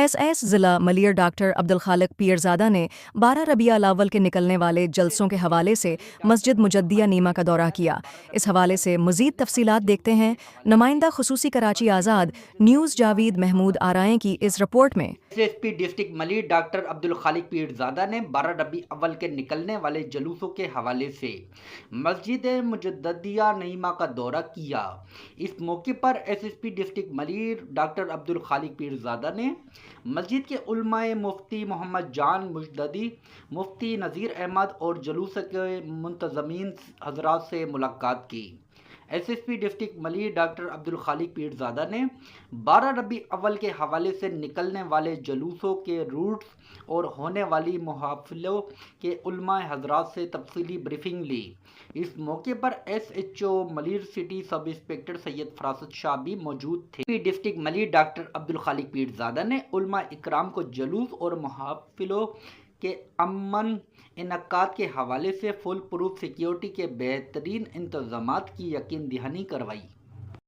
S S ضلع Malir doctor Abdul Khaliq Pirzada نے 12 ربیع الاول کے نکلنے والے جلسوں کے حوالے سے مسجد مجدیہ نیمہ کا دورہ کیا۔ اس حوالے سے مزید تفصیلات دیکھتے ہیں نمائندہ خصوصی کراچی آزاد نیوز جاوید محمود آرائیں کی اس رپورٹ میں۔ S P district Malir doctor Abdul Khaliq Pirzada نے 12 ربیع اول کے نکلنے والے جلوسوں کے حوالے سے مسجد مجدیہ نعیمہ کا دورہ کیا۔ اس موقع پر S P district Malir doctor Abdul Khaliq Pirzada نے مسجد کے علماء مفتی محمد جان مجددی، مفتی نذیر احمد اور جلوس کے منتظمین حضرات سے ملاقات کی۔ S P district Malir doctor Abdul Khaliq Pirzada نے 12 ربیع اول کے حوالے سے نکلنے والے جلوسوں کے روٹس اور ہونے والی محافلوں کے علماء حضرات سے تفصیلی بریفنگ لی۔ اس موقع پر S H O Malir city sub inspector Syed Farasat Shah بھی موجود تھے۔ S P district Malir doctor Abdul Khaliq Pirzada نے علماء اکرام کو جلوس اور محافلوں کے امن انعقاد کے حوالے سے فول پروف سیکیورٹی کے بہترین انتظامات کی یقین دہانی کروائی۔